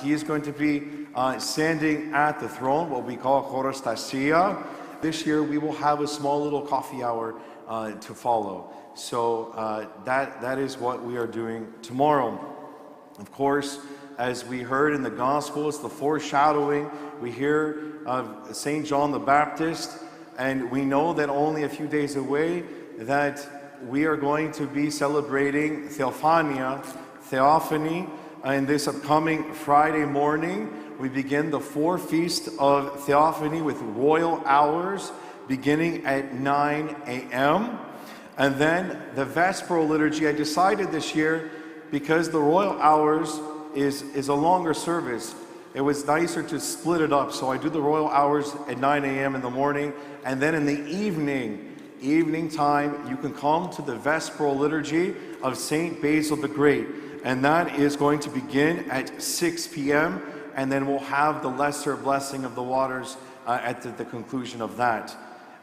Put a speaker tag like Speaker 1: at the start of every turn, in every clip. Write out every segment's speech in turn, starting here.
Speaker 1: He is going to be standing at the throne, what we call Chorostasia. This year we will have a small little coffee hour to follow. So that is what we are doing tomorrow. Of course, as we heard in the Gospel, it's the foreshadowing. We hear of St. John the Baptist, and we know that only a few days away that we are going to be celebrating Theophany, and this upcoming Friday morning. We begin the 4 feast of Theophany with royal hours beginning at 9 a.m. And then the Vesperal liturgy, I decided this year, because the royal hours is a longer service, it was nicer to split it up. So I do the royal hours at 9 a.m. in the morning, and then in the evening time, you can come to the Vesperal liturgy of Saint Basil the Great. And that is going to begin at 6 p.m. And then we'll have the lesser blessing of the waters at the conclusion of that.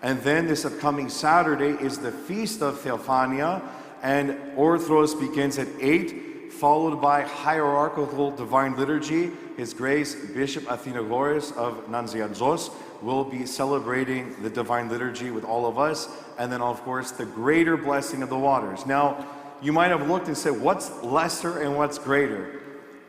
Speaker 1: And then this upcoming Saturday is the Feast of Theophania, and Orthros begins at 8, followed by hierarchical divine liturgy. His Grace Bishop Athenagoras of Nanzianzos will be celebrating the divine liturgy with all of us, and then of course the greater blessing of the waters. Now, you might have looked and said, what's lesser and what's greater?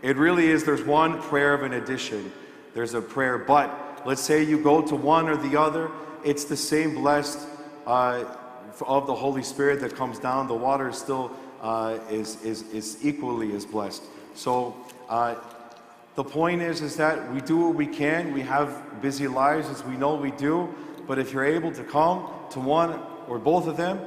Speaker 1: It really is, there's one prayer of an addition. There's a prayer, but let's say you go to one or the other, it's the same blessed of the Holy Spirit that comes down. The water still is equally as blessed. So the point is that we do what we can. We have busy lives, as we know we do, but if you're able to come to one or both of them,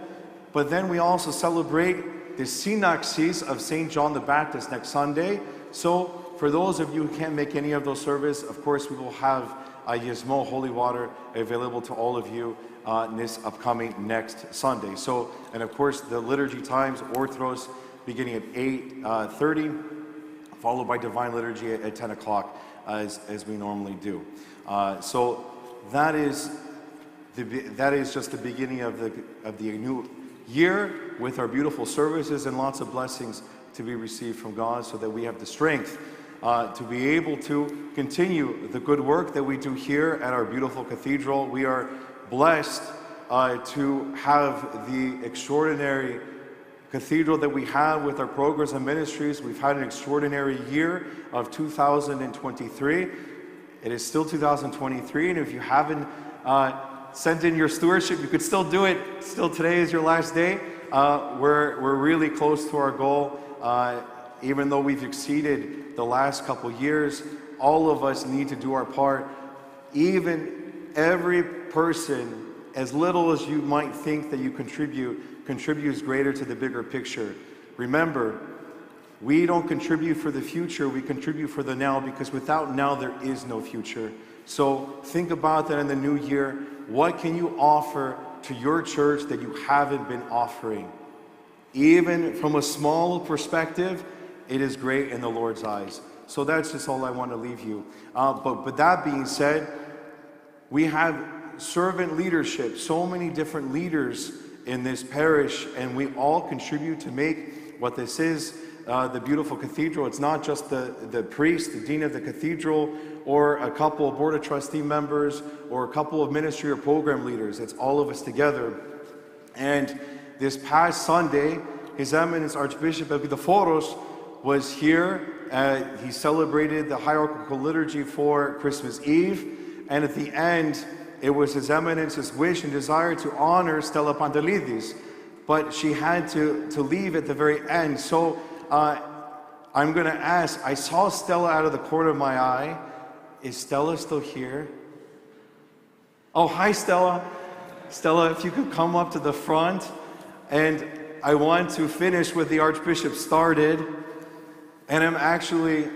Speaker 1: but then we also celebrate the Synaxis of St. John the Baptist next Sunday. So for those of you who can't make any of those services, of course we will have Yesmo holy water available to all of you this upcoming next Sunday. So, and of course the liturgy times, Orthros beginning at 8:30, followed by divine liturgy at 10 o'clock as we normally do. So that is just the beginning of the new year with our beautiful services and lots of blessings to be received from God, so that we have the strength to be able to continue the good work that we do here at our beautiful cathedral. We are blessed to have the extraordinary cathedral that we have with our programs and ministries. We've had an extraordinary year of 2023. It is still 2023, and if you haven't sent in your stewardship, you could still do it. Still, today is your last day. We're really close to our goal. Even though we've exceeded the last couple years, all of us need to do our part. Even every person, as little as you might think that you contributes greater to the bigger picture. Remember, we don't contribute for the future, we contribute for the now, because without now there is no future. So think about that in the new year. What can you offer to your church that you haven't been offering? Even from a small perspective, it is great in the Lord's eyes. So that's just all I want to leave you. But that being said, we have servant leadership, so many different leaders in this parish, and we all contribute to make what this is, the beautiful cathedral. It's not just the priest, the dean of the cathedral, or a couple of board of trustee members, or a couple of ministry or program leaders. It's all of us together. And this past Sunday, His Eminence Archbishop Epidiforos was here. He celebrated the hierarchical liturgy for Christmas Eve, and at the end, it was His Eminence's wish and desire to honor Stella Pantelidis, but she had to leave at the very end. So I'm going to ask, I saw Stella out of the corner of my eye. Is Stella still here? Oh, hi, Stella. Stella, if you could come up to the front. And I want to finish what the Archbishop started. And I'm actually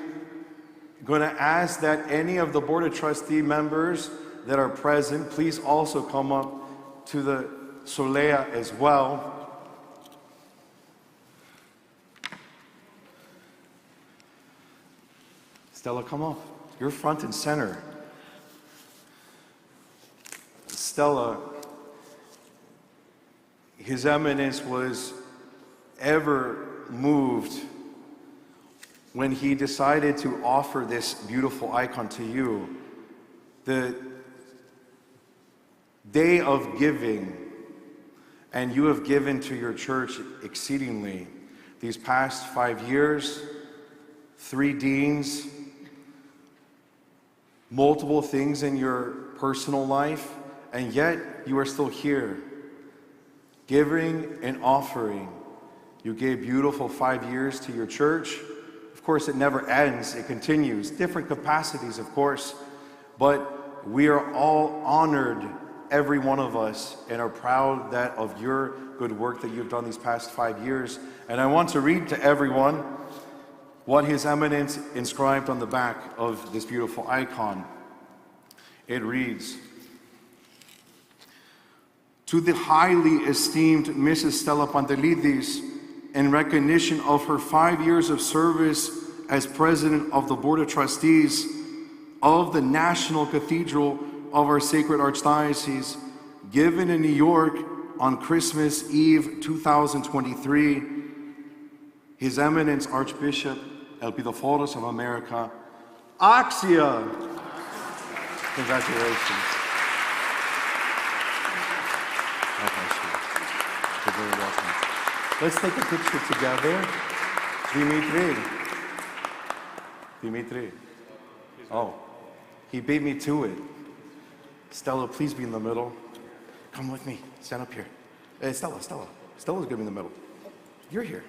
Speaker 1: going to ask that any of the Board of Trustee members that are present, please also come up to the Solea as well. Stella, come up. You're front and center. Stella, His Eminence was ever moved when he decided to offer this beautiful icon to you, the day of giving, and you have given to your church exceedingly. These past 5 years, 3 deans, multiple things in your personal life, and yet you are still here, giving and offering. You gave beautiful 5 years to your church. Of course, it never ends, it continues. Different capacities, of course, but we are all honored, every one of us, and are proud that of your good work that you've done these past 5 years. And I want to read to everyone what His Eminence inscribed on the back of this beautiful icon. It reads, "To the highly esteemed Mrs. Stella Pantelidis, in recognition of her 5 years of service as President of the Board of Trustees of the National Cathedral of our Sacred Archdiocese, given in New York on Christmas Eve 2023, His Eminence Archbishop Elpidoforos of America, Axia." Congratulations. God bless you. You're very welcome. Let's take a picture together. Dimitri. Oh, he beat me to it. Stella, please be in the middle. Come with me. Stand up here. Hey, Stella. Stella's going to be in the middle. You're here.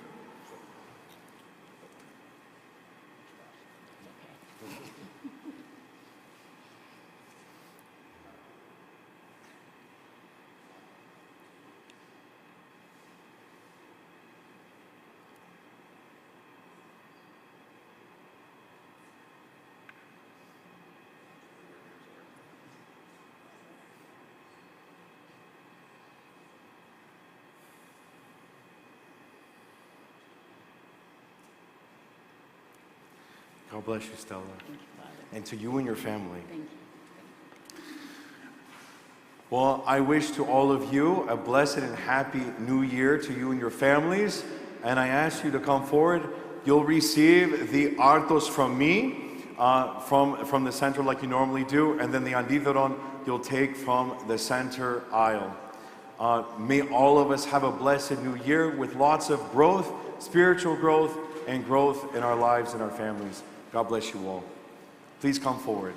Speaker 1: God bless you, Stella.
Speaker 2: Thank you, Father.
Speaker 1: And to you and your family.
Speaker 2: Thank you.
Speaker 1: Well, I wish to all of you a blessed and happy new year to you and your families. And I ask you to come forward. You'll receive the artos from me, from the center like you normally do. And then the antidoron you'll take from the center aisle. May all of us have a blessed new year with lots of growth, spiritual growth, and growth in our lives and our families. God bless you all. Please come forward.